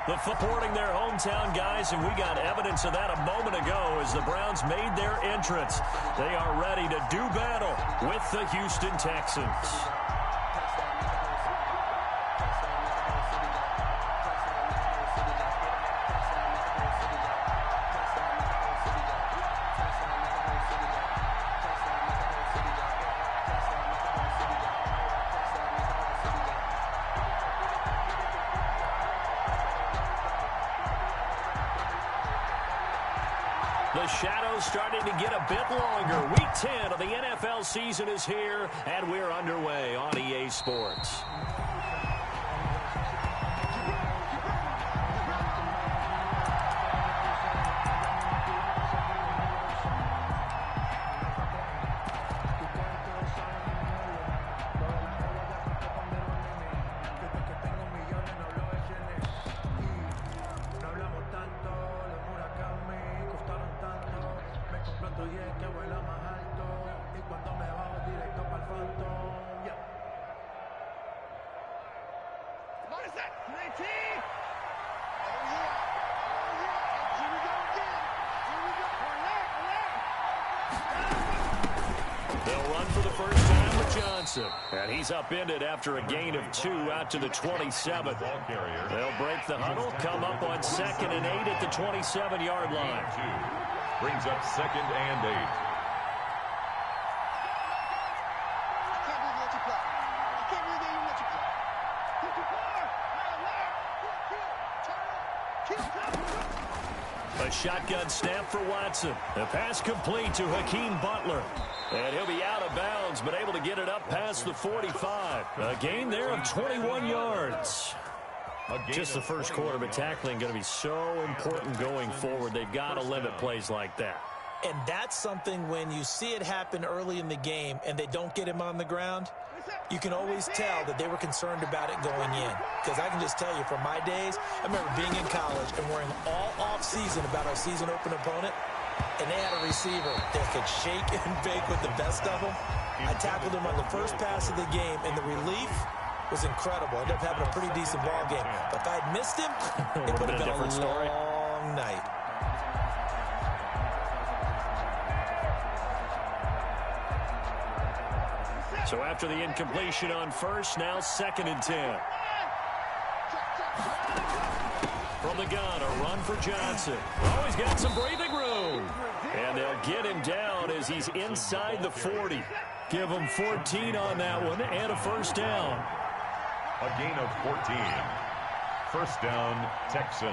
The supporting their hometown guys, and we got evidence of that a moment ago as the Browns made their entrance. They are ready to do battle with the Houston Texans. The shadow's starting to get a bit longer. Week 10 of the NFL season is here, and we're underway on EA Sports. And he's upended after a gain of 2 out to the 27. They'll break the huddle, come up on 2nd and 8 at the 27-yard line. Brings up 2nd and 8. A shotgun snap for Watson. The pass complete to Hakeem Butler. And he'll be out of bounds, but able to get it up past the 45. A gain there of 21 yards. Just the first quarter, but tackling going to be so important going forward. They've got to limit plays like that. And that's something when you see it happen early in the game and they don't get him on the ground, you can always tell that they were concerned about it going in. Because I can just tell you from my days, I remember being in college and worrying all off-season about our season open opponent, and they had a receiver that could shake and bake with the best of them. I tackled him on the first pass of the game, and the relief was incredible. I ended up having a pretty decent ball game. But if I had missed him, it would have been a long night. So after the incompletion on first, now 2nd and 10. From the gun, a run for Johnson. Oh, he's got some breathing room. And they'll get him down as he's inside the 40. Give him 14 on that one and a first down. A gain of 14. First down, Texans.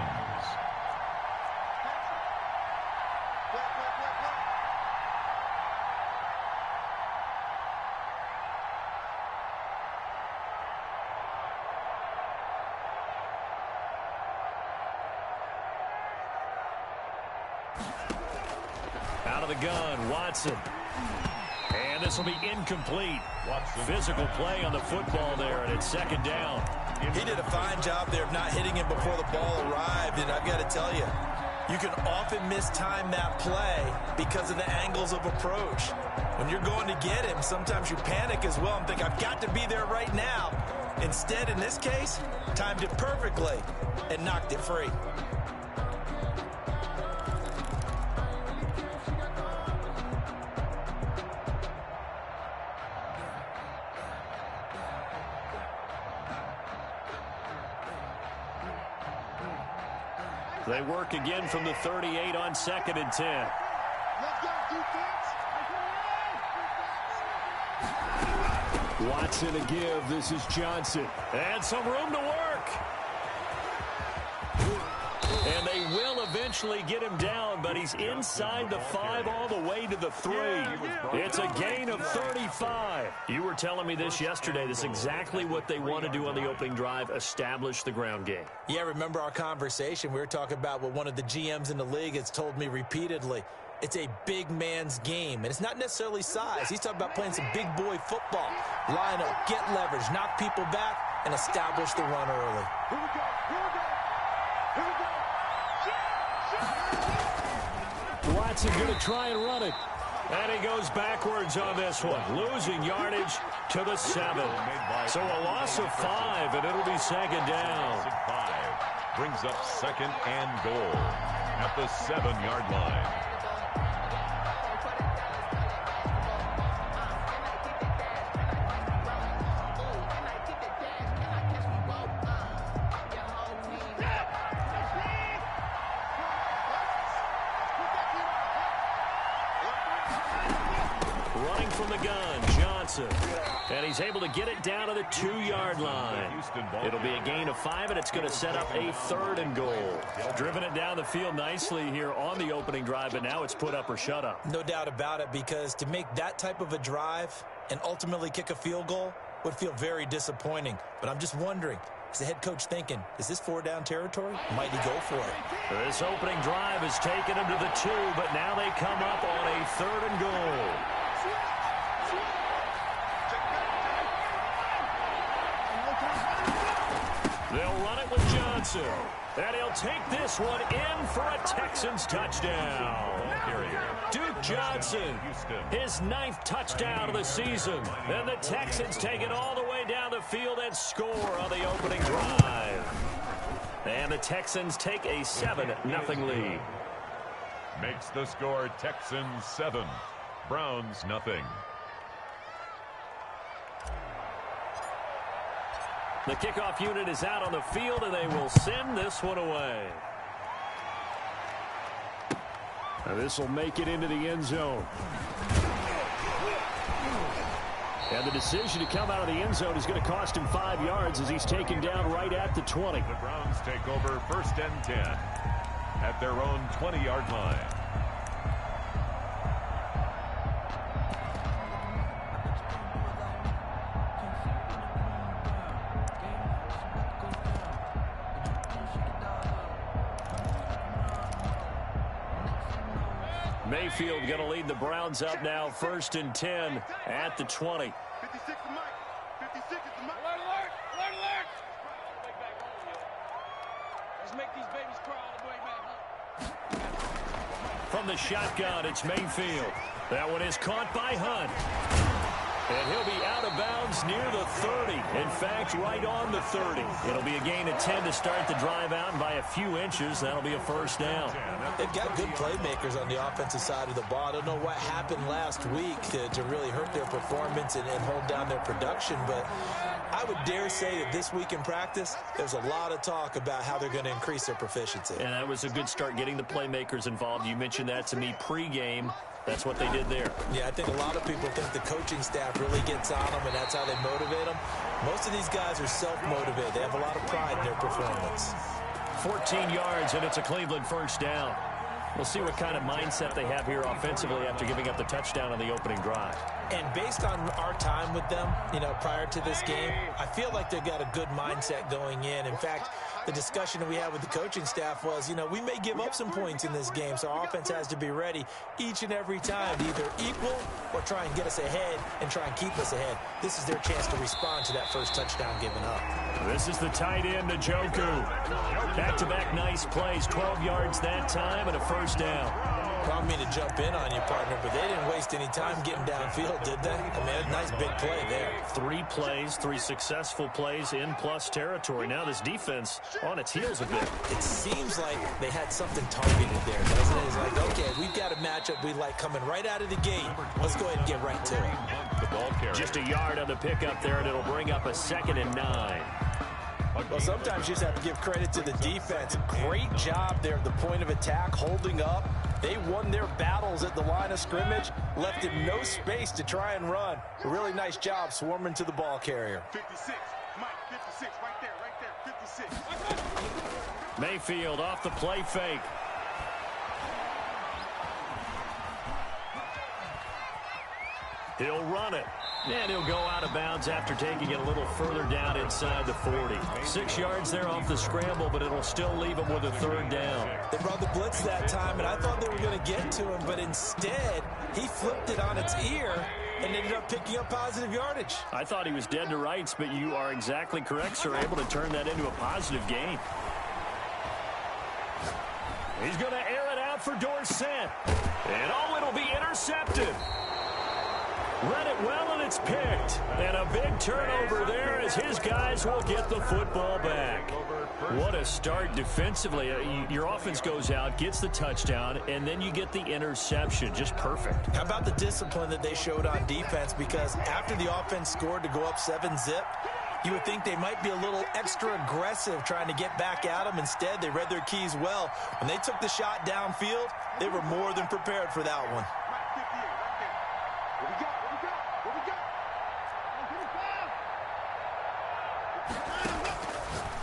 Out of the gun, Watson. And this will be incomplete. Physical play on the football there, and it's 2nd down. He did a fine job there of not hitting him before the ball arrived, and I've got to tell you, you can often mistime that play because of the angles of approach. When you're going to get him, sometimes you panic as well and think, I've got to be there right now. Instead, in this case, timed it perfectly and knocked it free. They work again from the 38 on 2nd and 10. Let's go, defense. Watson a give. This is Johnson. And some room to work. And they will eventually get him down, but he's inside the 5 all the way to the 3. It's a gain of 35. You were telling me this yesterday. This is exactly what they want to do on the opening drive, establish the ground game. Yeah, remember our conversation? We were talking about what one of the GMs in the league has told me repeatedly. It's a big man's game, and it's not necessarily size. He's talking about playing some big boy football. Line up, get leverage, knock people back, and establish the run early. Here we go. Here we go. Here we go. Watson going to try and run it. And he goes backwards on this one, losing yardage to the 7. So a loss of 5, and it'll be 2nd down. Brings up second and goal at the 7-yard line. Running from the gun, Johnson. And he's able to get it down to the 2-yard line. It'll be a gain of 5, and it's going to set up a 3rd and goal. Driven it down the field nicely here on the opening drive, but now it's put up or shut up. No doubt about it, because to make that type of a drive and ultimately kick a field goal would feel very disappointing. But I'm just wondering, is the head coach thinking, is this 4-down territory? Might he go for it? This opening drive has taken him to the 2, but now they come up on a 3rd and goal. They'll run it with Johnson. And he'll take this one in for a Texans touchdown. Duke Johnson, his 9th touchdown of the season. And the Texans take it all the way down the field and score on the opening drive. And the Texans take a 7-0 lead. Makes the score Texans 7, Browns nothing. The kickoff unit is out on the field, and they will send this one away. Now this will make it into the end zone. And the decision to come out of the end zone is going to cost him 5 yards as he's taken down right at the 20. The Browns take over 1st and 10 at their own 20-yard line. Mayfield going to lead the Browns up now, 1st and 10 at the 20. 56 to Mike. 56 is the Mike. Alert! Alert! Let's make these babies crawl all the way back home. From the shotgun, it's Mayfield. That one is caught by Hunt. And he'll be out of bounds near the 30. In fact, right on the 30. It'll be a gain of 10 to start the drive out, and by a few inches, that'll be a 1st down. They've got good playmakers on the offensive side of the ball. I don't know what happened last week to really hurt their performance and hold down their production, but I would dare say that this week in practice, there's a lot of talk about how they're going to increase their proficiency. And that was a good start getting the playmakers involved. You mentioned that to me pregame. That's what they did there. Yeah, I think a lot of people think the coaching staff really gets on them, and that's how they motivate them. Most of these guys are self-motivated. They have a lot of pride in their performance. 14 yards, and it's a Cleveland 1st down. We'll see what kind of mindset they have here offensively after giving up the touchdown on the opening drive. And based on our time with them, prior to this game, I feel like they've got a good mindset going in. In fact, the discussion that we had with the coaching staff was, we may give up some points in this game, so our offense has to be ready each and every time to either equal or try and get us ahead and try and keep us ahead. This is their chance to respond to that first touchdown given up. This is the tight end, Njoku. Back-to-back nice plays, 12 yards that time and a 1st down. I don't mean to jump in on you, partner, but they didn't waste any time getting downfield, did they? I mean, a nice big play there. 3 plays, 3 successful plays in plus territory. Now this defense on its heels a bit. It seems like they had something targeted there, doesn't it? It's like, okay, we've got a matchup we like coming right out of the gate. Let's go ahead and get right to it. The ball carrier. Just a yard on the pickup there, and it'll bring up a 2nd and 9. Well, sometimes you just have to give credit to the defense. Great job there at the point of attack, holding up. They won their battles at the line of scrimmage, left him no space to try and run. A really nice job swarming to the ball carrier. 56. Mike, 56. Right there. 56. Mayfield off the play fake. He'll run it. And he'll go out of bounds after taking it a little further down inside the 40. 6 yards there off the scramble, but it'll still leave him with a 3rd down. They brought the blitz that time, and I thought they were going to get to him, but instead, he flipped it on its ear and ended up picking up positive yardage. I thought he was dead to rights, but you are exactly correct, sir. Able to turn that into a positive gain. He's going to air it out for Dorsett. And it'll be intercepted. Read it well, and it's picked. And a big turnover there as his guys will get the football back. What a start defensively. Your offense goes out, gets the touchdown, and then you get the interception. Just perfect. How about the discipline that they showed on defense? Because after the offense scored to go up 7-zip, you would think they might be a little extra aggressive trying to get back at them. Instead, they read their keys well. When they took the shot downfield, they were more than prepared for that one.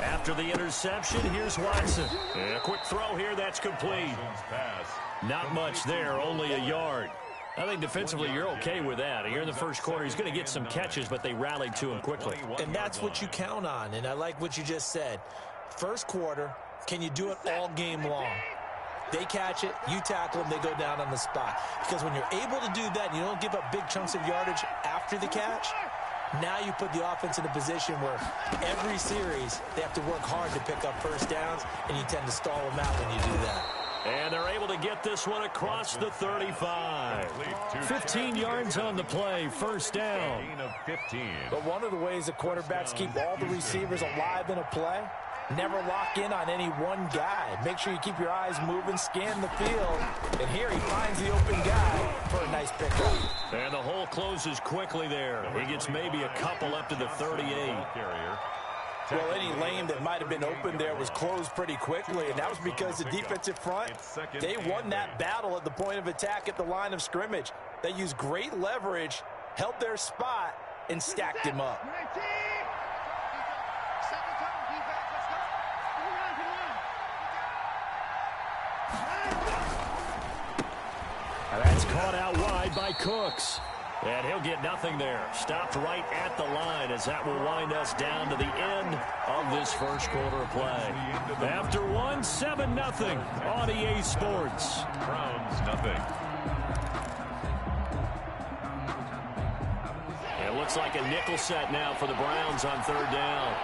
After the interception, here's Watson. And a quick throw here, that's complete. Not much there, only a yard. I think defensively you're okay with that. Here in the first quarter, he's going to get some catches, but they rallied to him quickly. And that's what you count on, and I like what you just said. First quarter, can you do it all game long? They catch it, you tackle them, they go down on the spot. Because when you're able to do that and you don't give up big chunks of yardage after the catch, now you put the offense in a position where every series they have to work hard to pick up first downs, and you tend to stall them out when you do that. And they're able to get this one across the 35. 15 yards on the play, first down. But one of the ways the quarterbacks keep all the receivers alive in a play, never lock in on any one guy. Make sure you keep your eyes moving, scan the field. And here he finds the open guy for a nice pickup. And the hole closes quickly there. He gets maybe a couple up to the 38. Well, any lane that might have been open there was closed pretty quickly, and that was because the defensive front, they won that battle at the point of attack at the line of scrimmage. They used great leverage, held their spot, and stacked him up. That's caught out wide by Cooks. And he'll get nothing there. Stopped right at the line as that will wind us down to the end of this first quarter of play. After one, 7-0 on EA Sports. Browns nothing. It looks like a nickel set now for the Browns on third down.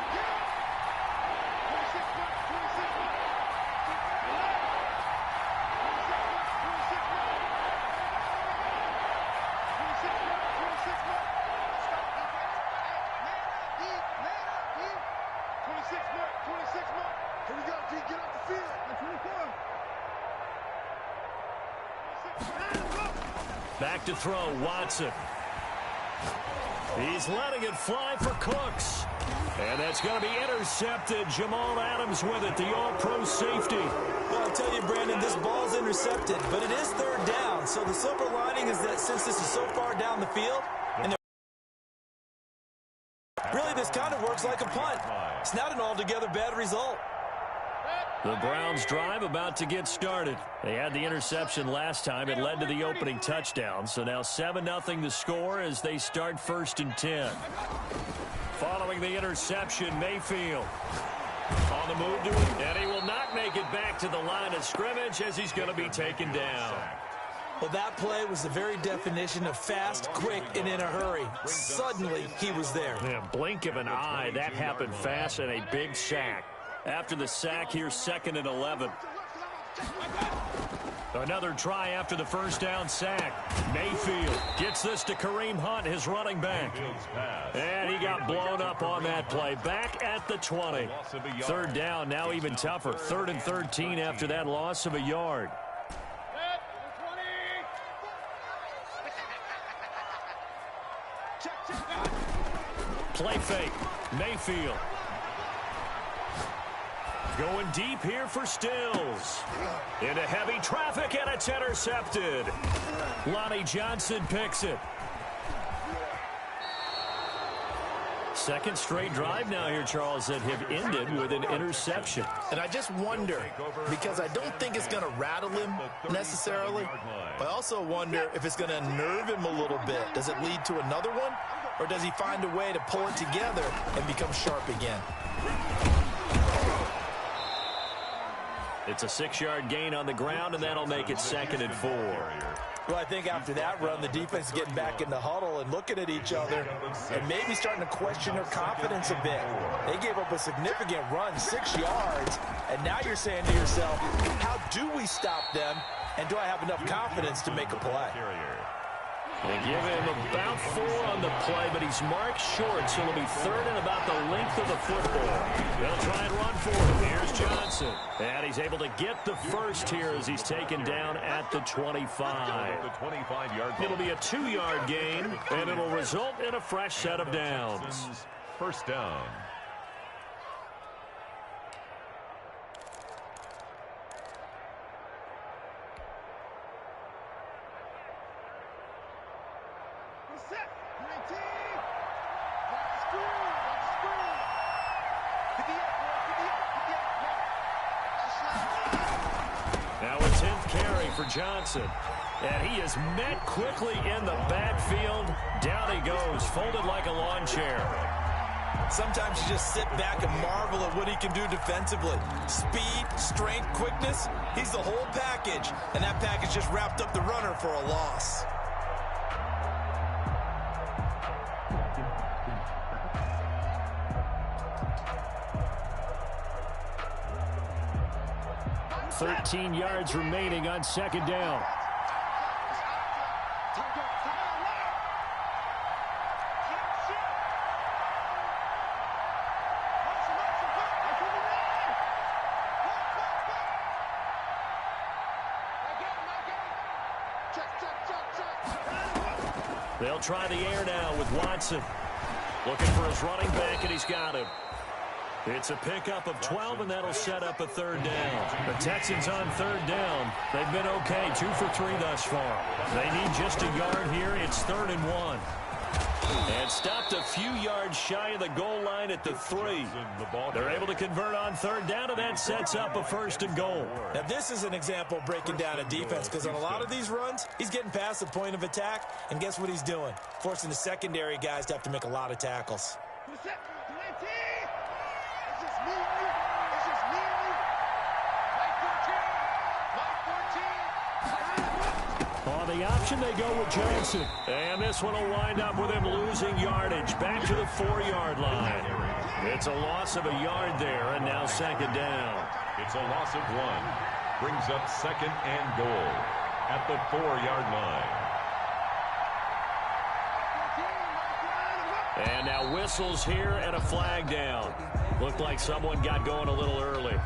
Back to throw, Watson. He's letting it fly for Cooks. And that's going to be intercepted. Jamal Adams with it, the all-pro safety. Well, I tell you, Brandon, this ball's intercepted, but it is third down. So the silver lining is that since this is so far down the field, and really this kind of works like a punt. It's not an altogether bad result. The Browns drive about to get started. They had the interception last time. It led to the opening touchdown. So now 7-0 the score as they start 1st and 10. Following the interception, Mayfield on the move to it. And he will not make it back to the line of scrimmage as he's going to be taken down. Well, that play was the very definition of fast, quick, and in a hurry. Suddenly, he was there. Yeah, blink of an eye. That happened fast and a big sack. After the sack, here's 2nd and 11. Another try after the first down sack. Mayfield gets this to Kareem Hunt, his running back. And he got blown up on that play. Back at the 20. Third down, now even tougher. 3rd and 13 after that loss of a yard. Play fake. Mayfield. Going deep here for Stills. Into heavy traffic, and it's intercepted. Lonnie Johnson picks it. Second straight drive now here, Charles, that have ended with an interception. And I just wonder, because I don't think it's going to rattle him necessarily, but I also wonder if it's going to nerve him a little bit. Does it lead to another one, or does he find a way to pull it together and become sharp again? It's a 6-yard gain on the ground, and that'll make it 2nd and 4. Well, I think after that run, the defense is getting back in the huddle and looking at each other and maybe starting to question their confidence a bit. They gave up a significant run, 6 yards, and now you're saying to yourself, how do we stop them, and do I have enough confidence to make a play? They give him about 4 on the play, but he's marked short, so it'll be 3rd and about the length of the football. They'll try and run for him. Here's Johnson. And he's able to get the first here as he's taken down at the 25. The 25-yard line. It'll be a 2-yard gain, and it'll result in a fresh set of downs. First down. Set. 19. Watch the screen. Watch the screen. Get the up, boy. Get the up. Now a 10th carry for Johnson. And he is met quickly in the backfield. Down he goes, folded like a lawn chair. Sometimes you just sit back and marvel at what he can do defensively. Speed, strength, quickness, he's the whole package. And that package just wrapped up the runner for a loss. $13 yards remaining on 2nd down. They'll try the air now with Watson. Looking for his running back, and he's got him. It's a pickup of 12, and that'll set up a 3rd down. The Texans on 3rd down. They've been okay, 2 for 3 thus far. They need just a yard here. It's 3rd and 1. And stopped a few yards shy of the goal line at the 3. They're able to convert on 3rd down, and that sets up a 1st and goal. Now, this is an example of breaking down a defense, because on a lot of these runs, he's getting past the point of attack, and guess what he's doing? Forcing the secondary guys to have to make a lot of tackles. On the option, they go with Johnson. And this one will wind up with him losing yardage. Back to the 4-yard line. It's a loss of a yard there, and now 2nd down. It's a loss of 1. Brings up 2nd and goal at the 4-yard line. And now whistles here and a flag down. Looked like someone got going a little early.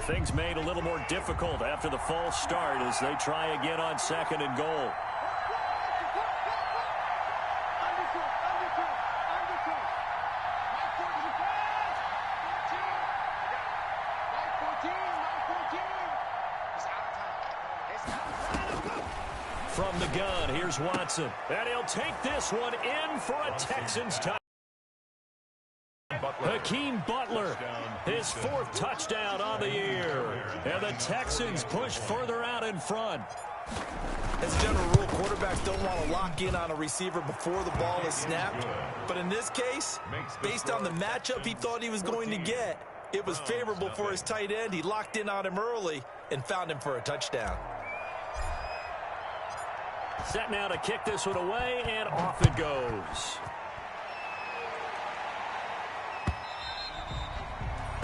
Things made a little more difficult after the false start as they try again on 2nd and goal. From the gun, here's Watson. And he'll take this one in for a Texans touchdown. Hakeem Butler, his 4th touchdown on the year. And the Texans push further out in front. As a general rule, quarterbacks don't want to lock in on a receiver before the ball is snapped. But in this case, based on the matchup he thought he was going to get, it was favorable for his tight end. He locked in on him early and found him for a touchdown. Set now to kick this one away, and off it goes.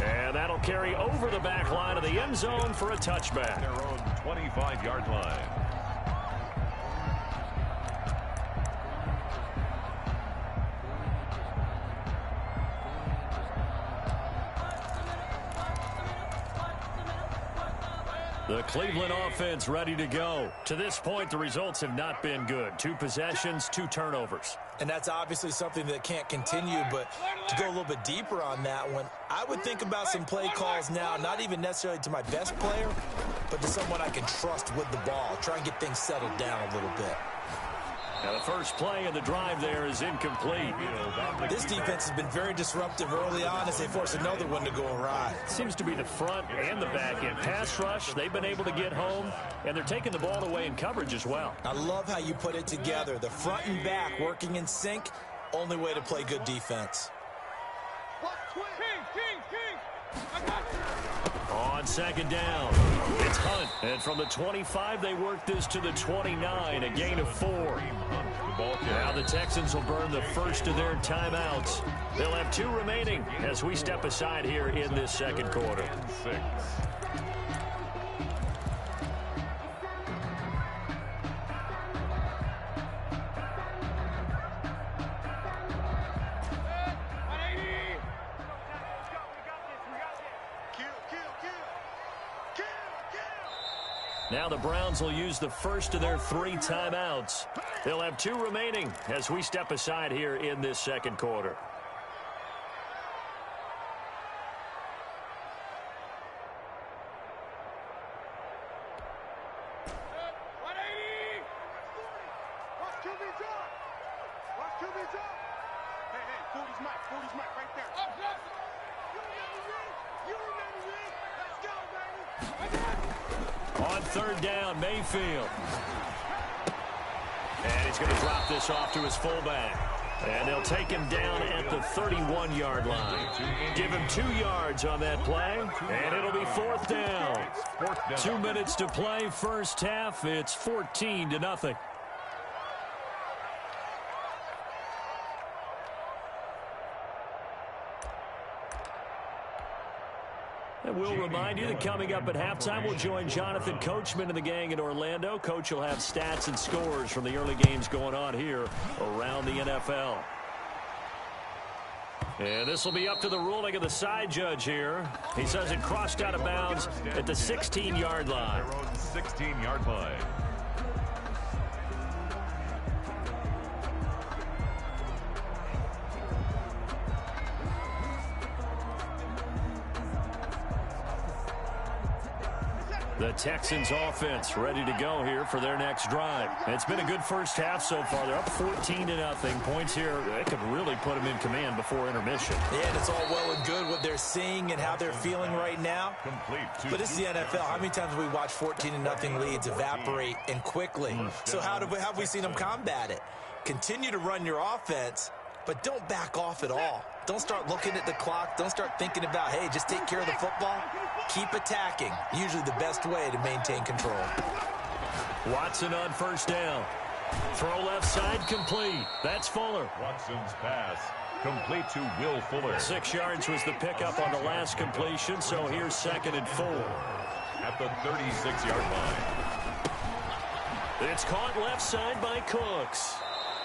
And that'll carry over the back line of the end zone for a touchback. Their own 25-yard line. The Cleveland offense ready to go. To this point, the results have not been good. 2 possessions, 2 turnovers. And that's obviously something that can't continue, but to go a little bit deeper on that one, I would think about some play calls now, not even necessarily to my best player, but to someone I can trust with the ball. Try and get things settled down a little bit. Now the first play of the drive there is incomplete. This defense has been very disruptive early on as they force another one to go awry. Seems to be the front and the back end. Pass rush, they've been able to get home, and they're taking the ball away in coverage as well. I love how you put it together. The front and back working in sync, only way to play good defense. On 2nd down, it's Hunt. And from the 25, they work this to the 29, a gain of 4. ball carrier. Now the Texans will burn the first of their timeouts. They'll have 2 remaining as we step aside here in this second quarter. 6. Now the Browns will use the first of their 3 timeouts. They'll have 2 remaining as we step aside here in this second quarter. On third down, Mayfield. And he's going to drop this off to his fullback. And they'll take him down at the 31-yard line. Give him 2 yards on that play, and it'll be 4th down. 2 minutes to play, first half. It's 14-0. And we'll remind you that coming up at halftime, we'll join Jonathan Coachman and the gang in Orlando. Coach will have stats and scores from the early games going on here around the NFL. And this will be up to the ruling of the side judge here. He says it crossed out of bounds at the 16-yard line. 16-yard line. The Texans offense ready to go here for their next drive. It's been a good first half so far. They're up 14-0. Points here, they could really put them in command before intermission. Yeah, and it's all well and good what they're seeing and how they're feeling right now. But this is the NFL. How many times have we watched 14-0 leads evaporate and quickly? So how have we seen them combat it? Continue to run your offense, but don't back off at all. Don't start looking at the clock. Don't start thinking about, hey, just take care of the football. Keep attacking. Usually the best way to maintain control. Watson on first down. Throw left side complete. That's Fuller. Watson's pass complete to Will Fuller. 6 yards was the pickup on the last completion, so here's 2nd and 4. At the 36-yard line. It's caught left side by Cooks.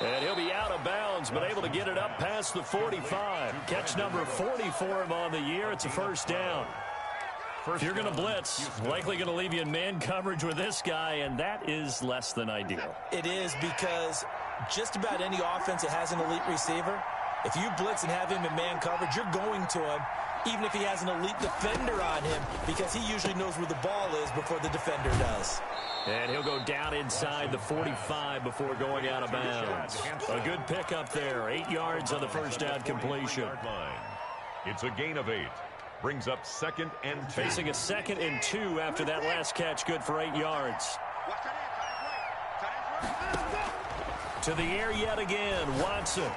And he'll be out of bounds, but able to get it up past the 45. Catch number 40 for him on the year. It's a first down. If you're going to blitz, likely going to leave you in man coverage with this guy, and that is less than ideal. It is, because just about any offense that has an elite receiver, if you blitz and have him in man coverage, you're going to him, even if he has an elite defender on him, because he usually knows where the ball is before the defender does. And he'll go down inside the 45 before going out of bounds. A good pickup there. 8 yards on the first down completion. It's a gain of 8. Brings up 2nd and 2. Facing a 2nd and 2 after that last catch. Good for 8 yards. To the air yet again. Watson.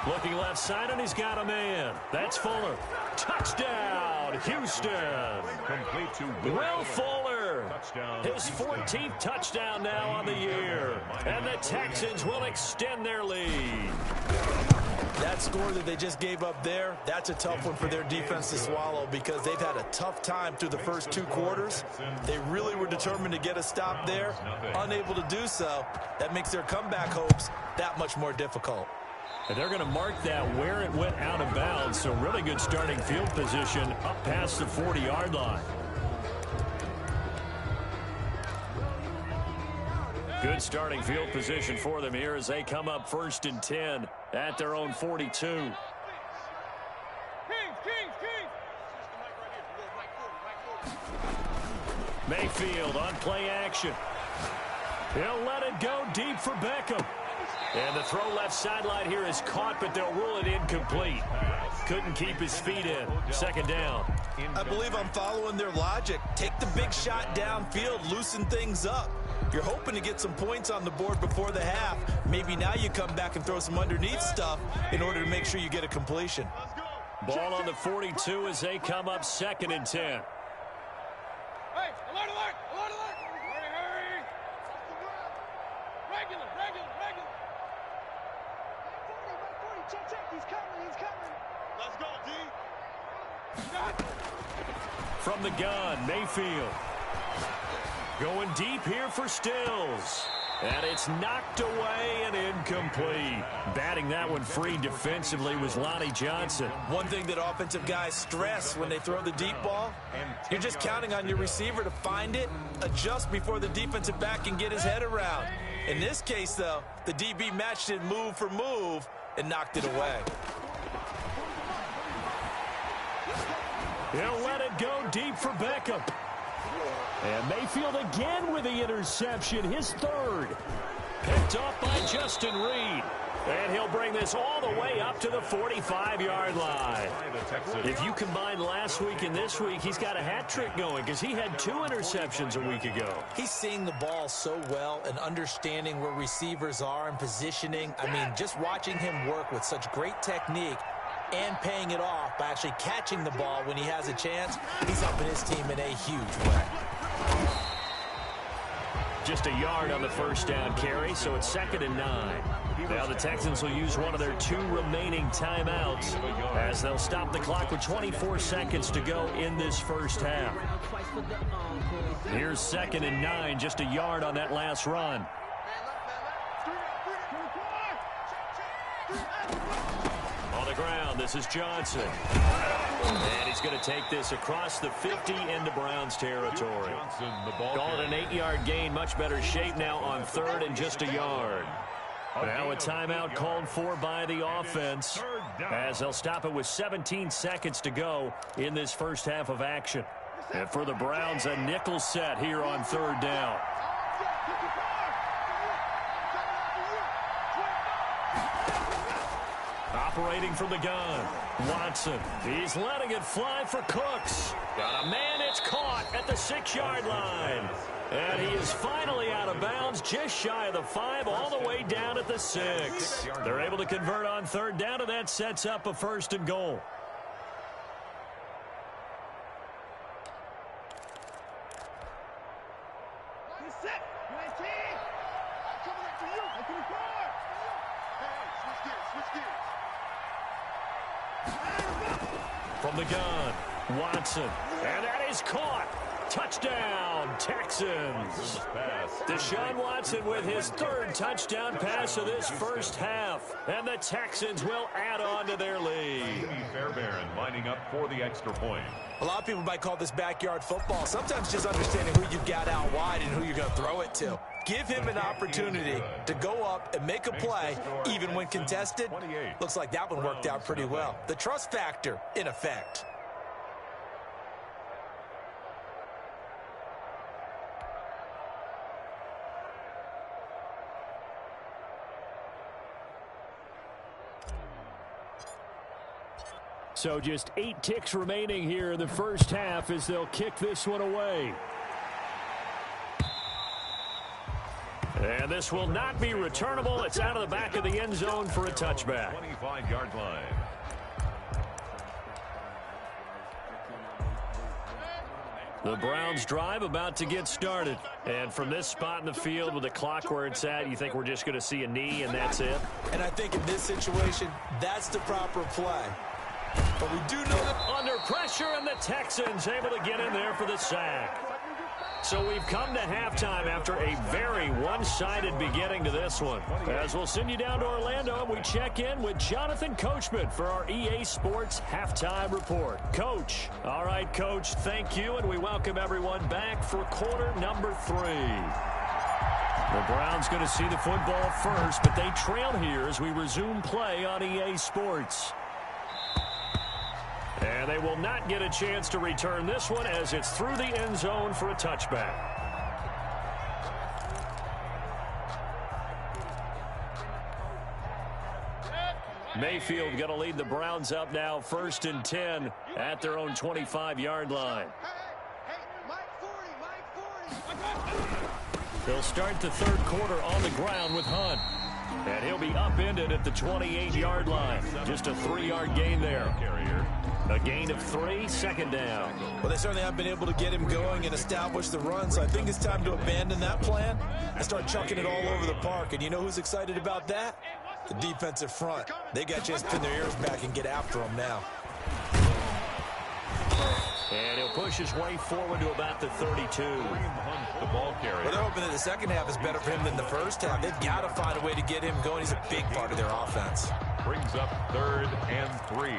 Looking left side, and he's got a man. That's Fuller. Touchdown, Houston. Complete to Will Fuller. His 14th touchdown now on the year. And the Texans will extend their lead. That score that they just gave up there, that's a tough one for their defense to swallow, because they've had a tough time through the first 2 quarters. They really were determined to get a stop there. Unable to do so. That makes their comeback hopes that much more difficult. And they're going to mark that where it went out of bounds. So really good starting field position up past the 40-yard line. Good starting field position for them here as they come up 1st and 10 at their own 42. Mayfield on play action. He'll let it go deep for Beckham. And the throw left sideline here is caught, but they'll rule it incomplete. Couldn't keep his feet in. 2nd down. I believe I'm following their logic. Take the big shot downfield, loosen things up. You're hoping to get some points on the board before the half. Maybe now you come back and throw some underneath stuff in order to make sure you get a completion. Ball on the 42 as they come up 2nd and 10. Hey, alert, alert, alert, alert. Hurry, hurry. Regular, regular. He's coming. Let's go, D. From the gun, Mayfield. Going deep here for Stills. And it's knocked away and incomplete. Batting that one free defensively was Lonnie Johnson. One thing that offensive guys stress when they throw the deep ball, you're just counting on your receiver to find it, adjust before the defensive back can get his head around. In this case, though, the DB matched it move for move and knocked it away. He'll let it go deep for Beckham. And Mayfield again with the interception, his third. Picked up by Justin Reed. And he'll bring this all the way up to the 45-yard line. If you combine last week and this week, he's got a hat trick going because he had 2 interceptions a week ago. He's seeing the ball so well and understanding where receivers are and positioning. I mean, just watching him work with such great technique and paying it off by actually catching the ball when he has a chance, he's helping his team in a huge way. Just a yard on the first down carry, so it's 2nd and 9. Now the Texans will use one of their 2 remaining timeouts as they'll stop the clock with 24 seconds to go in this first half. Here's 2nd and 9, just a yard on that last run. On the ground, this is Johnson. And he's going to take this across the 50 into Browns territory. Call it an 8-yard gain, much better shape now on 3rd and just a yard. Now a timeout called for by the offense as they'll stop it with 17 seconds to go in this first half of action. And for the Browns, a nickel set here on 3rd down. Operating from the gun, Watson. He's letting it fly for Cooks. Got a man, it's caught at the 6-yard line. And he is finally out of bounds, just shy of the 5, all the way down at the 6. They're able to convert on 3rd down, and that sets up a 1st and goal. He's set. 19. Coming after you. I can record. Hey, switch gears. From the gun, Watson. And that is caught. Touchdown, Texans. Deshaun Watson with his 3rd touchdown pass of this first half. And the Texans will add on to their lead. Jamie Fairbairn lining up for the extra point. A lot of people might call this backyard football. Sometimes just understanding who you've got out wide and who you're going to throw it to. Give him an opportunity to go up and make a play, even when contested. Looks like that one worked out pretty well. The trust factor in effect. So just 8 ticks remaining here in the first half as they'll kick this one away. And this will not be returnable. It's out of the back of the end zone for a touchback. 25-yard line. The Browns drive about to get started. And from this spot in the field with the clock where it's at, you think we're just going to see a knee and that's it? And I think in this situation, that's the proper play. But we do know that under pressure, and the Texans able to get in there for the sack. So we've come to halftime after a very one-sided beginning to this one. As we'll send you down to Orlando, and we check in with Jonathan Coachman for our EA Sports Halftime Report. Coach. All right, Coach, thank you, and we welcome everyone back for quarter number 3. The Browns going to see the football first, but they trail here as we resume play on EA Sports. And they will not get a chance to return this one as it's through the end zone for a touchback. Mayfield going to lead the Browns up now 1st and 10 at their own 25-yard line. Hey, Mike 40. They'll start the 3rd quarter on the ground with Hunt. And he'll be upended at the 28-yard line. Just a 3-yard gain there. A gain of 3, 2nd down. Well, they certainly have been able to get him going and establish the run, so I think it's time to abandon that plan and start chucking it all over the park. And you know who's excited about that? The defensive front, they got a chance to pin their ears back and get after him now. And he'll push his way forward to about the 32. The ball carrier. But they're hoping that the second half is better for him than the first half. They've got to find a way to get him going. He's a big part of their offense. Brings up 3rd and 3.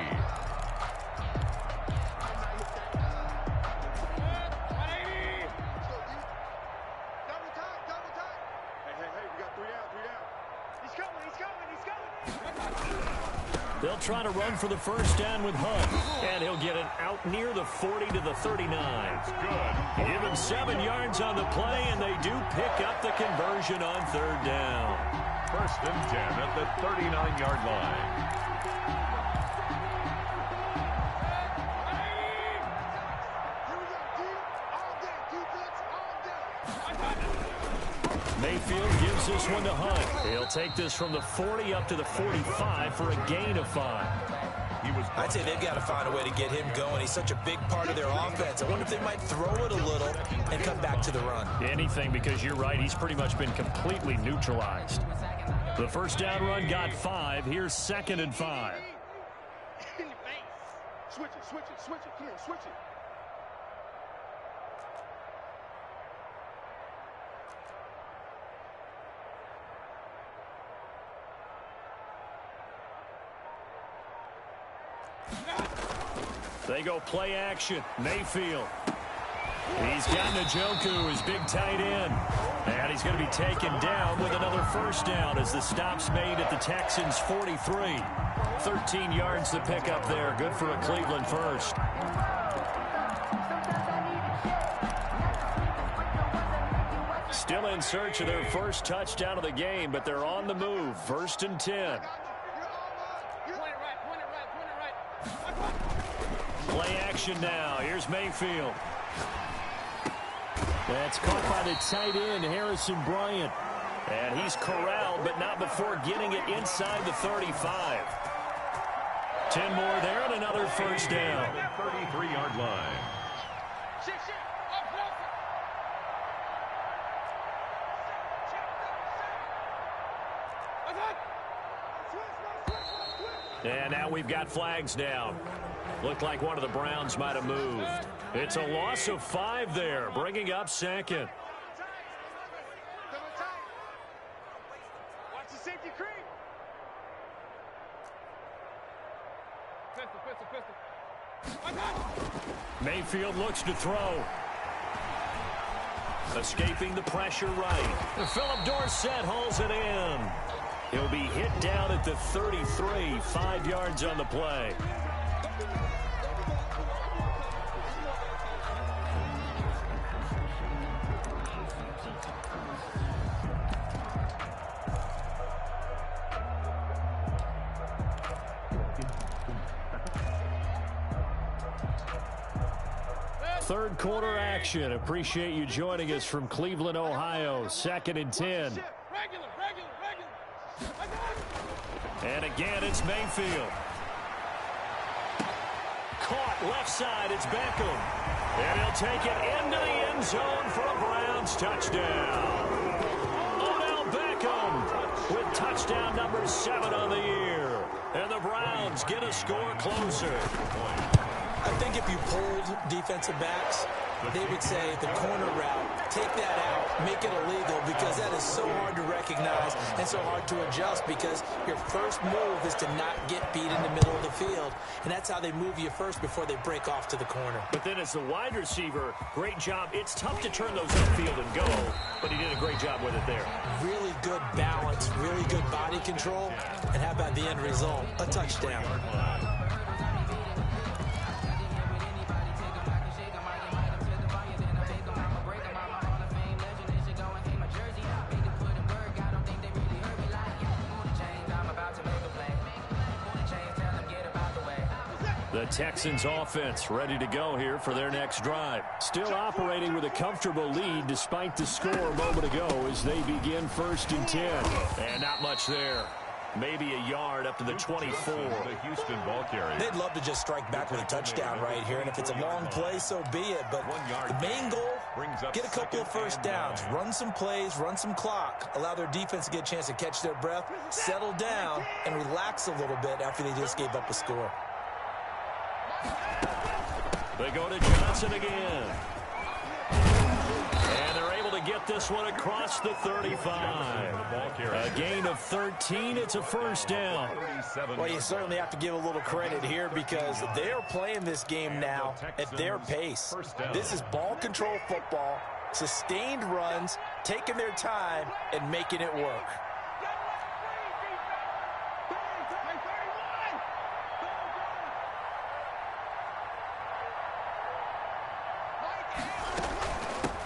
They'll try to run for the first down with Hunt, and he'll get it out near the 40 to the 39. Good. Give him 7 yards on the play, and they do pick up the conversion on 3rd down. 1st and 10 at the 39-yard line. Mayfield gives this one to Hunt. He'll take this from the 40 up to the 45 for a gain of 5. I'd say they've got to find a way to get him going. He's such a big part of their offense. I wonder if they might throw it a little and come back to the run. Anything, because you're right, he's pretty much been completely neutralized. The first down run got 5. Here's 2nd and 5. Switch it, switch it, switch it. Come on, switch it. They go play action. Mayfield. He's got Njoku, his big tight end. And he's going to be taken down with another first down as the stop's made at the Texans' 43. 13 yards to pick up there. Good for a Cleveland first. Still in search of their first touchdown of the game, but they're on the move. 1st and 10. Play action now. Here's Mayfield. That's caught by the tight end, Harrison Bryant. And he's corralled, but not before getting it inside the 35. 10 more there and another first down. 33-yard line. And now we've got flags down. Looked like one of the Browns might have moved. It's a loss of 5 there, bringing up 2nd. Watch the safety creep. Mayfield looks to throw. Escaping the pressure right. Philip Dorsett hauls it in. He'll be hit down at the 33, 5 yards on the play. Third quarter action. Appreciate you joining us from Cleveland, Ohio. 2nd and 10. And again, it's Mayfield. Caught left side. It's Beckham. And he'll take it into the end zone for a Browns touchdown. Odell Beckham with touchdown number 7 on the year. And the Browns get a score closer. I think if you pulled defensive backs, they would say the corner route, take that out, make it illegal, because that is so hard to recognize and so hard to adjust, because your first move is to not get beat in the middle of the field. And that's how they move you first before they break off to the corner. But then as the wide receiver, great job. It's tough to turn those upfield and go, but he did a great job with it there. Really good balance, really good body control. And how about the end result? A touchdown. The Texans offense ready to go here for their next drive. Still operating with a comfortable lead despite the score a moment ago as they begin 1st and 10. And not much there. Maybe a yard up to the 24. The Houston ball carrier. They'd love to just strike back with a touchdown right here, and if it's a long play, so be it. But the main goal Brings up Get a couple of first downs, run some plays, run some clock, allow their defense to get a chance to catch their breath, settle down, and relax a little bit after they just gave up a score. They go to Johnson again. And they're able to get this one across the 35. A gain of 13. It's a first down. Well, you certainly have to give a little credit here because they're playing this game now at their pace. This is ball control football, sustained runs, taking their time, and making it work.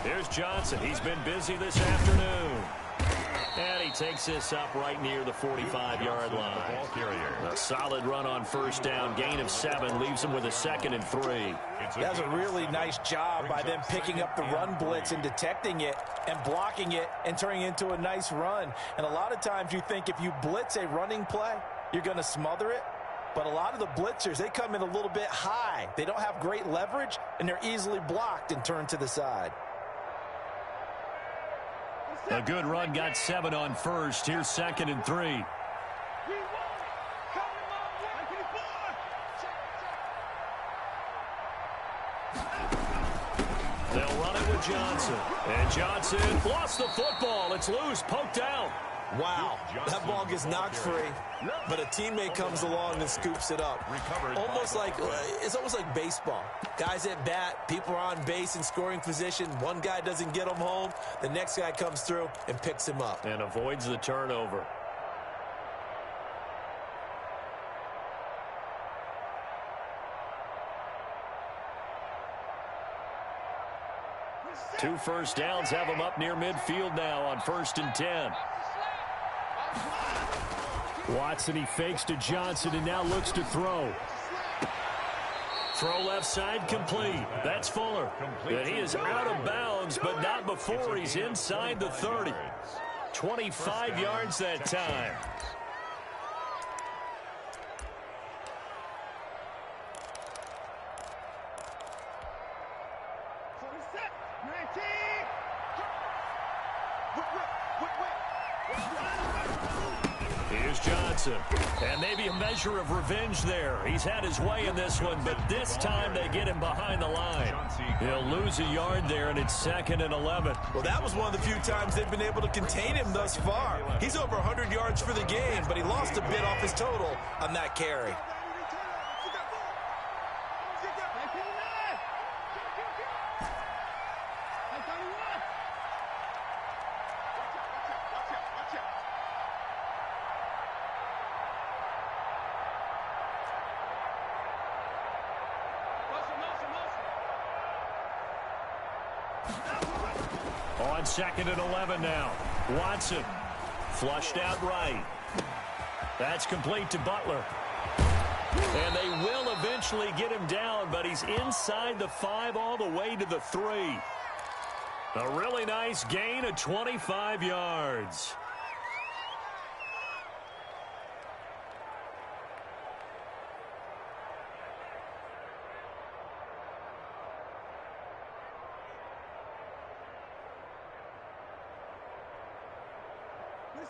Here's Johnson. He's been busy this afternoon. And he takes this up right near the 45-yard line. A solid run on first down. Gain of 7 leaves him with a 2nd and 3. That's a really nice job by them picking up the run blitz and detecting it and blocking it and turning it into a nice run. And a lot of times you think if you blitz a running play, you're going to smother it. But a lot of the blitzers, they come in a little bit high. They don't have great leverage, and they're easily blocked and turned to the side. A good run, got 7 on first. Here's 2nd and 3. They'll run it with Johnson. And Johnson lost the football. It's loose, poked out. Wow, that ball gets knocked free, but a teammate comes along and scoops it up. It's almost like baseball. Guys at bat, people are on base in scoring position. One guy doesn't get him home. The next guy comes through and picks him up. And avoids the turnover. Two first downs have him up near midfield now on 1st and 10. Watson, he fakes to Johnson and now looks to throw. Throw left side complete. That's Fuller. And he is out of bounds, but not before he's inside the 30. 25 yards that time. Here's Johnson. And maybe a measure of revenge there. He's had his way in this one, but this time they get him behind the line. He'll lose a yard there, and it's 2nd and 11. Well, that was one of the few times they've been able to contain him thus far. He's over 100 yards for the game, but he lost a bit off his total on that carry. On 2nd and 11 now. Watson flushed out right. That's complete to Butler. And they will eventually get him down, but he's inside the 5 all the way to the 3. A really nice gain of 25 yards.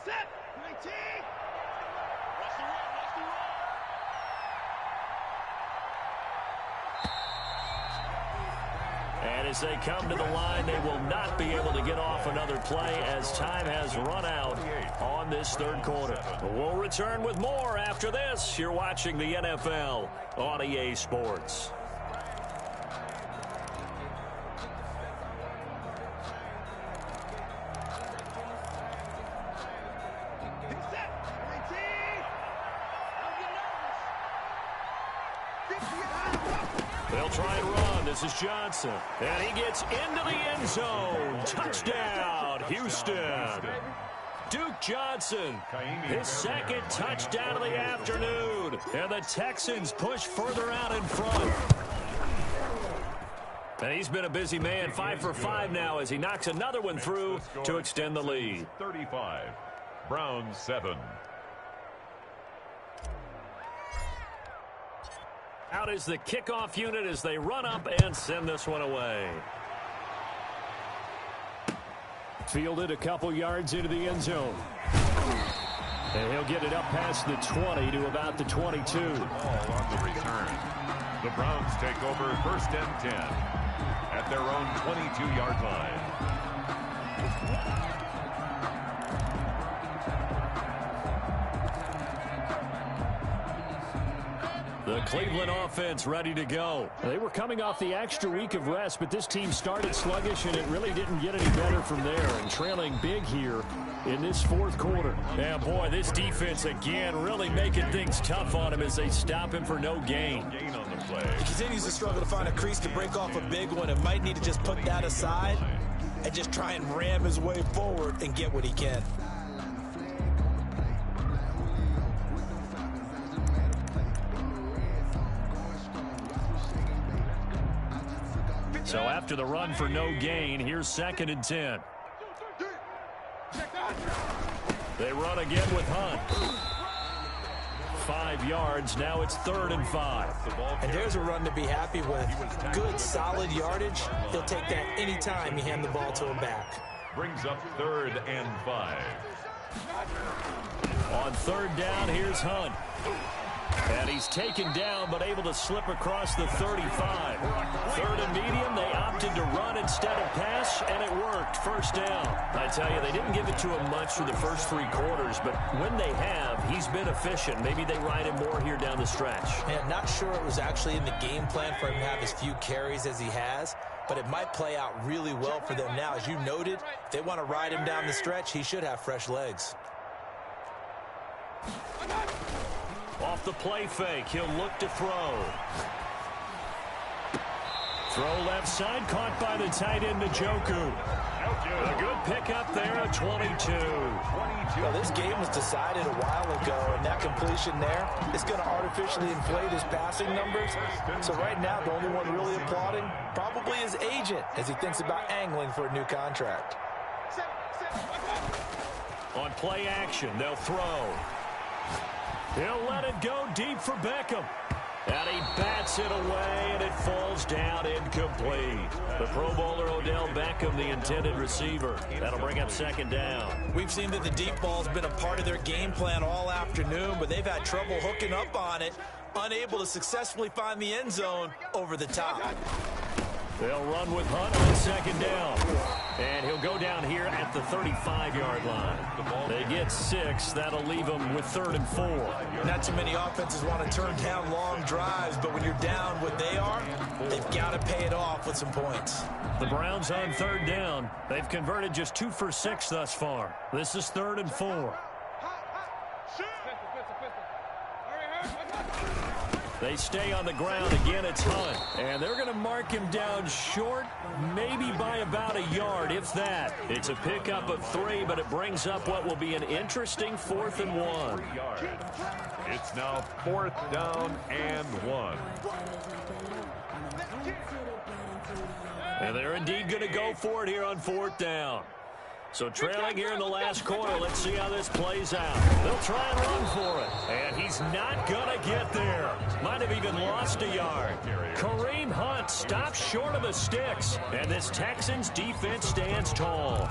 Set, 19. And as they come to the line, they will not be able to get off another play as time has run out on this 3rd quarter. We'll return with more after this. You're watching the NFL on EA Sports. They'll try and run. This is Johnson. And he gets into the end zone. Touchdown, Houston. Duke Johnson, his 2nd touchdown of the afternoon. And the Texans push further out in front. And he's been a busy man, 5 for 5 now as he knocks another one through to extend the lead. 35, Browns 7. Out is the kickoff unit as they run up and send this one away. Fielded a couple yards into the end zone. And he'll get it up past the 20 to about the 22. Ball on the return. The Browns take over 1st and 10 at their own 22-yard line. The Cleveland offense ready to go. They were coming off the extra week of rest, but this team started sluggish, and it really didn't get any better from there. And trailing big here in this 4th quarter. Yeah, boy, this defense again really making things tough on him as they stop him for no gain. Gain on the play. He continues to struggle to find a crease to break off a big one and might need to just put that aside and just try and ram his way forward and get what he can. So after the run for no gain, here's 2nd and 10. They run again with Hunt. 5 yards. Now it's 3rd and 5. And there's a run to be happy with. Good, solid yardage. He'll take that anytime you hand the ball to him back. Brings up 3rd and 5. On 3rd down, here's Hunt. And he's taken down, but able to slip across the 35. 3rd and medium, they opted to run instead of pass, and it worked. 1st down. I tell you, they didn't give it to him much for the first 3 quarters, but when they have, he's been efficient. Maybe they ride him more here down the stretch. Man, not sure it was actually in the game plan for him to have as few carries as he has, but it might play out really well for them now. As you noted, if they want to ride him down the stretch, he should have fresh legs. Off the play fake, he'll look to throw. Throw left side, caught by the tight end, Njoku. A good pickup there, a 22. Well, this game was decided a while ago, and that completion there is going to artificially inflate his passing numbers. So right now, the only one really applauding probably his agent as he thinks about angling for a new contract. On play action, they'll throw. He'll let it go deep for Beckham. And he bats it away, and it falls down incomplete. The Pro Bowler Odell Beckham, the intended receiver. That'll bring up 2nd down. We've seen that the deep ball's been a part of their game plan all afternoon, but they've had trouble hooking up on it, unable to successfully find the end zone over the top. They'll run with Hunt on 2nd down. And he'll go down here at the 35-yard line. They get 6. That'll leave them with 3rd and 4. Not too many offenses want to turn down long drives, but when you're down what they are, they've got to pay it off with some points. The Browns on 3rd down. They've converted just 2 for 6 thus far. This is 3rd and 4. They stay on the ground. Again, it's Hunt. And they're going to mark him down short, maybe by about a yard, if that. It's a pickup of 3, but it brings up what will be an interesting 4th and 1. It's now 4th down and 1. And they're indeed going to go for it here on 4th down. So trailing here in the last quarter, let's see how this plays out. They'll try and run for it. And he's not going to get there. Might have even lost a yard. Kareem Hunt stops short of the sticks. And this Texans defense stands tall.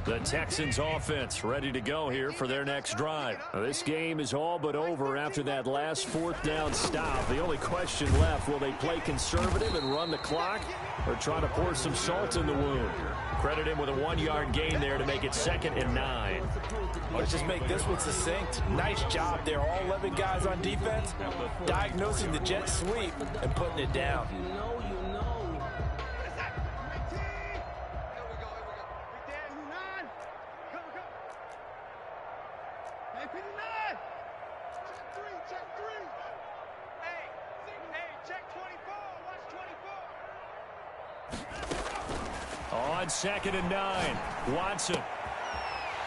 The Texans offense ready to go here for their next drive. Now, this game is all but over after that last 4th down stop. The only question left, will they play conservative and run the clock or try to pour some salt in the wound? Credit him with a 1-yard gain there to make it 2nd and 9. Let's just make this one succinct. Nice job there. All 11 guys on defense diagnosing the jet sweep and putting it down. On 2nd and 9, Watson.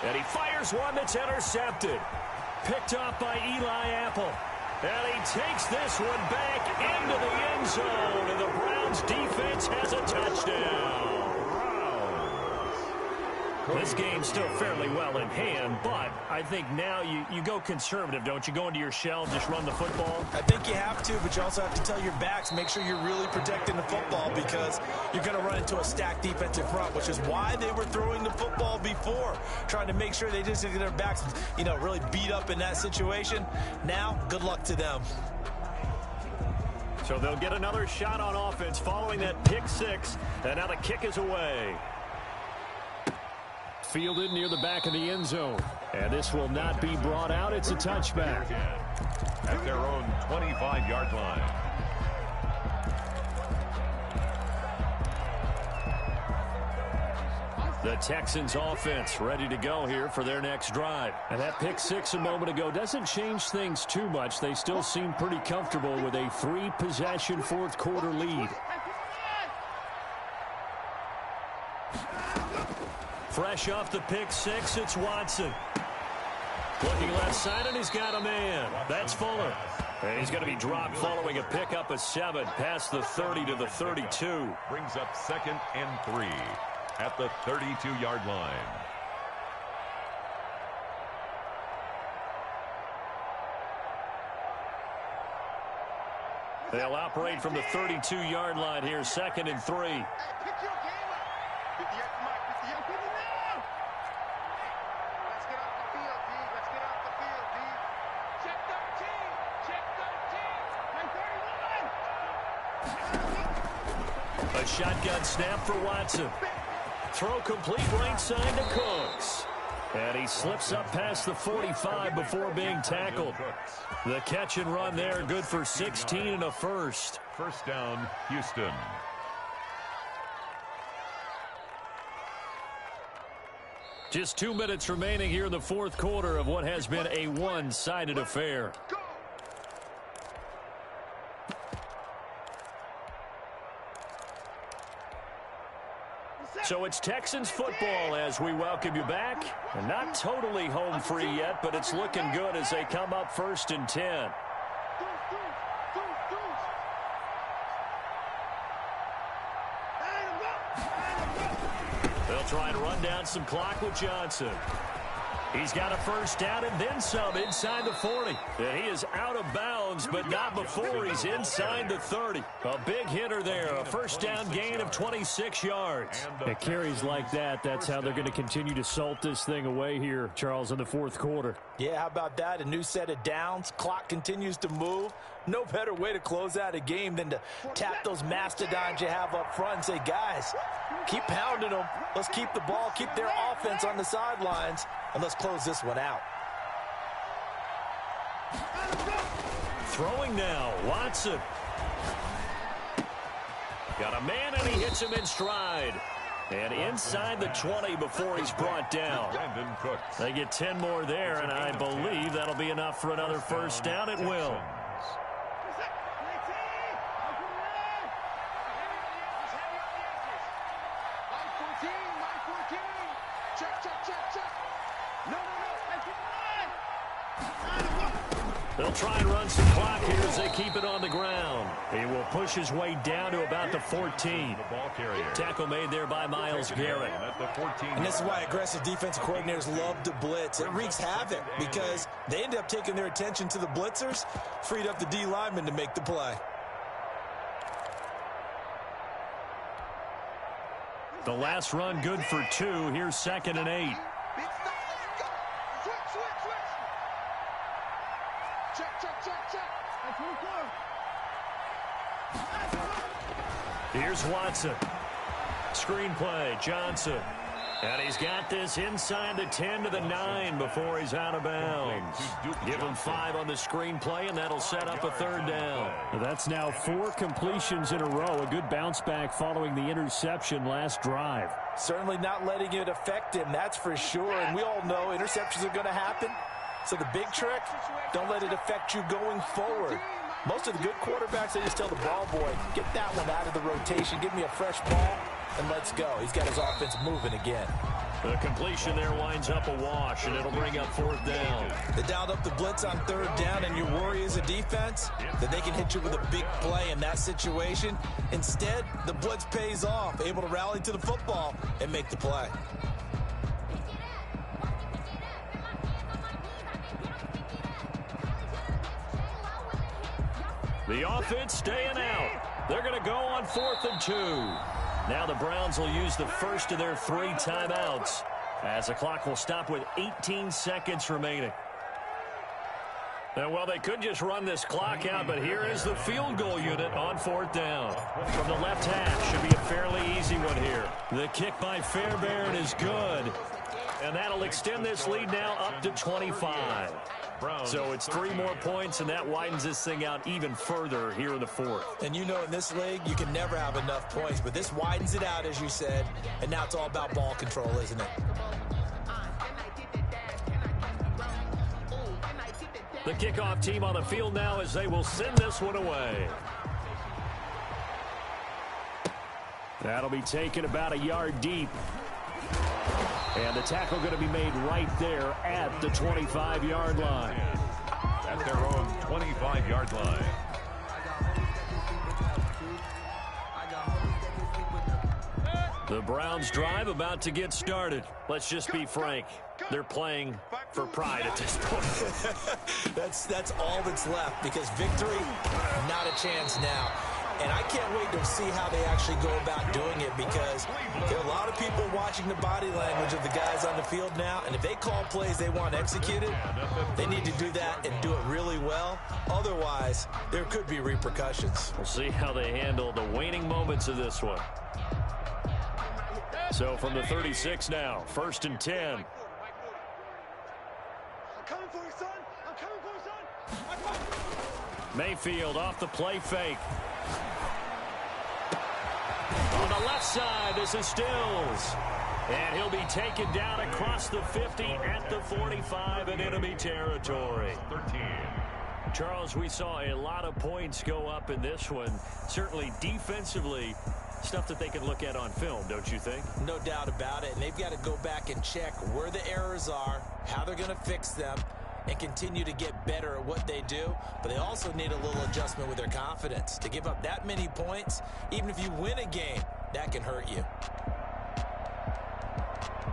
And he fires one that's intercepted. Picked off by Eli Apple. And he takes this one back into the end zone. And the Browns defense has a touchdown. This game's still fairly well in hand, but I think now you go conservative, don't you? Go into your shell, just run the football? I think you have to, but you also have to tell your backs, make sure you're really protecting the football because you're going to run into a stacked defensive front, which is why they were throwing the football before, trying to make sure they just get their backs, really beat up in that situation. Now, good luck to them. So they'll get another shot on offense following that pick six, and now the kick is away. Fielded near the back of the end zone, and this will not be brought out. It's a touchback. At their own 25-yard line. The Texans offense ready to go here for their next drive. And that pick six a moment ago doesn't change things too much. They still seem pretty comfortable with a 3-possession fourth quarter lead. Fresh off the pick six, it's Watson. Looking left side, and he's got a man. That's Fuller. And he's going to be dropped following a pickup of 7 past the 30 to the 32. Brings up 2nd and 3 at the 32-yard line. They'll operate from the 32-yard line here, 2nd and 3. Pick your game up. 50 yards, Mike. 50 yards. Put it now. Let's get off the field, D. Let's get off the field, D. Check 13. Check 13. A shotgun snap for Watson. Throw complete right side to Cooks. And he slips up past the 45 before being tackled. The catch and run there, good for 16 and a first. First down, Houston. Just 2 minutes remaining here in the fourth quarter of what has been a one-sided affair. So it's Texans football as we welcome you back. And not totally home free yet, but it's looking good as they come up 1st and 10. They'll try and run down some clock with Johnson. He's got a first down and then some inside the 40. And he is out of bounds, but not before he's inside the 30. A big hitter there, a first down gain of 26 yards. At carries like that, that's how they're going to continue to salt this thing away here, Charles, in the fourth quarter. Yeah, how about that? A new set of downs. Clock continues to move. No better way to close out a game than to tap those mastodons you have up front and say, guys, keep pounding them. Let's keep the ball, keep their offense on the sidelines, and let's close this one out. Throwing now, Watson. Got a man, and he hits him in stride. And inside the 20 before he's brought down. Brandon Cooks. They get 10 more there, and I believe that'll be enough for another first down. It will. They'll try and run some clock here as they keep it on the ground. He will push his way down to about the 14. The ball carrier. Tackle made there by Myles Garrett. At the 14. And this is why aggressive defensive coordinators love to blitz. It wreaks havoc because they end up taking their attention to the blitzers, freed up the D lineman to make the play. The last run good for 2. Here's 2nd and 8. Here's Watson. Screen play, Johnson. And he's got this inside the 10 to the 9 before he's out of bounds. Give him 5 on the screen play, and that'll set up a 3rd down. That's now 4 completions in a row. A good bounce back following the interception last drive. Certainly not letting it affect him, that's for sure. And we all know interceptions are going to happen. So the big trick, don't let it affect you going forward. Most of the good quarterbacks, they just tell the ball boy, get that one out of the rotation, give me a fresh ball, and let's go. He's got his offense moving again. The completion there winds up a wash, and it'll bring up 4th down. They dialed up the blitz on 3rd down, and your worry as a defense that they can hit you with a big play in that situation. Instead, the blitz pays off, able to rally to the football and make the play. The offense staying out. They're going to go on 4th and 2. Now the Browns will use the first of their 3 timeouts as the clock will stop with 18 seconds remaining. Well, they could just run this clock out, but here is the field goal unit on 4th down. From the left half, should be a fairly easy one here. The kick by Fairbairn is good. And that'll extend this lead now up to 25. So it's 3 more points, and that widens this thing out even further here in the 4th. And you know in this league, you can never have enough points, but this widens it out, as you said, and now it's all about ball control, isn't it? The kickoff team on the field now as they will send this one away. That'll be taken about a yard deep. And the tackle going to be made right there at the 25-yard line. At their own 25-yard line. The Browns drive about to get started. Let's just be frank. They're playing for pride at this point. That's all that's left, because victory, not a chance now. And I can't wait to see how they actually go about doing it, because there are a lot of people watching the body language of the guys on the field now, and if they call plays they want executed, they need to do that and do it really well. Otherwise, there could be repercussions. We'll see how they handle the waning moments of this one. So from the 36 now, 1st and 10. I'm coming for you, son. I'm coming for you, son. Mayfield off the play fake. On the left side, this is Stills. And he'll be taken down across the 50 at the 45 in enemy territory. 13. Charles, we saw a lot of points go up in this one. Certainly defensively, stuff that they can look at on film, don't you think? No doubt about it. And they've got to go back and check where the errors are, how they're going to fix them, and continue to get better at what they do. But they also need a little adjustment with their confidence. To give up that many points, even if you win a game, that can hurt you.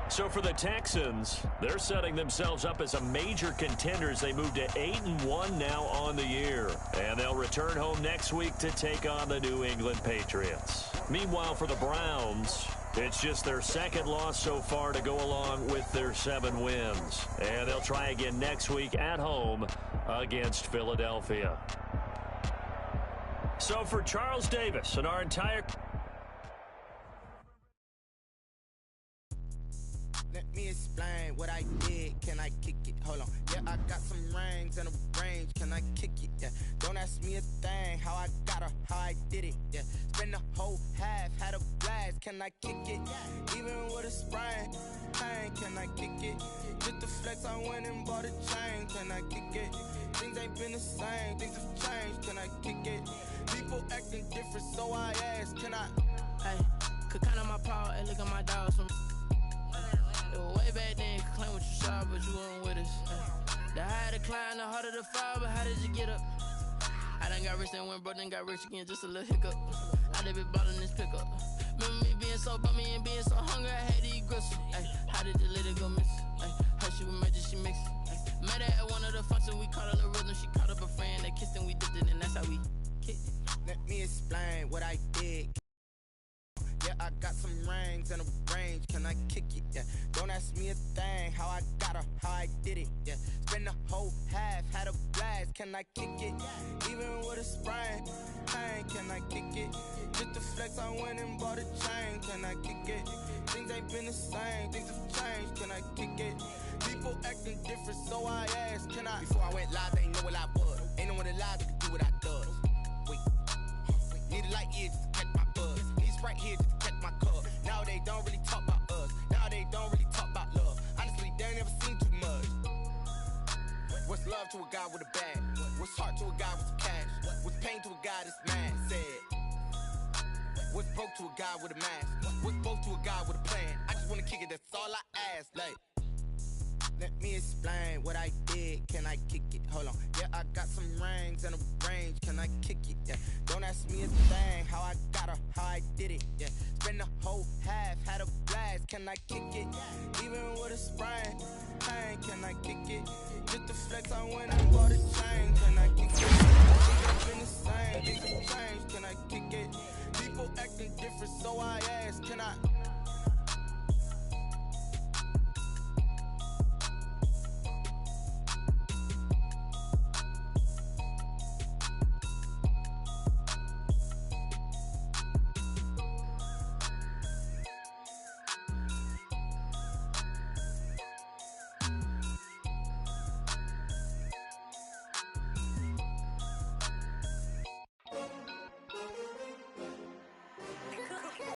So for the Texans, they're setting themselves up as a major contender as they move to 8-1 now on the year. And they'll return home next week to take on the New England Patriots. Meanwhile, for the Browns, it's just their 2nd loss so far to go along with their 7 wins. And they'll try again next week at home against Philadelphia. So for Charles Davis and our entire... Let me explain what I did. Can I kick it? Hold on. Yeah, I got some rings and a range. Can I kick it? Yeah. Don't ask me a thing. How I got her, how I did it. Yeah. Spend the whole half, had a blast. Can I kick it? Even with a sprain. Pain, can I kick it? Just the flex, I went and bought a chain. Can I kick it? Things ain't been the same. Things have changed. Can I kick it? People acting different, so I ask. Can I? Hey, could count on my power and look at my dogs from. Way back then, claim what you saw, but you weren't with us. The higher the climb, the harder the fall, but how did you get up? I done got rich and went broke, then got rich again, just a little hiccup. I done been bought in this pickup. Remember me being so bummy and being so hungry, I had to eat gristle. Ay, how did the lady go miss? Ay, her she was magic, she mixed. Met her at one of the functions, we caught her the rhythm, she caught up a friend, they kissed and we dipped it, and that's how we kicked it. Let me explain what I did. Yeah, I got some rings and a range. Can I kick it? Yeah. Don't ask me a thing. How I got her, how I did it. Yeah. Spend the whole half, had a blast. Can I kick it? Even with a sprain. Pain, can I kick it? Just the flex, I went and bought a chain. Can I kick it? Things ain't been the same. Things have changed. Can I kick it? People acting different, so I asked. Can I? Before I went live, they ain't know what I was. Ain't no one alive that could do what I does. Wait. Need a light here just to catch my buzz. Need Sprite here just to catch my cup. Now they don't really talk about us. Now they don't really talk about love. Honestly, they ain't never seen too much. What's love to a guy with a bag? What's heart to a guy with some cash? What's pain to a guy that's mad? Said. What's broke to a guy with a mask? What's broke to a guy with a plan? I just wanna kick it, that's all I ask. Like, let me explain what I did. Can I kick it? Hold on. Yeah, I got some rings and a range. Can I kick it? Yeah. Don't ask me a thing. How I got her, how I did it. Yeah. Spend the whole half, had a blast. Can I kick it? Even with a sprain. Pain, can I kick it?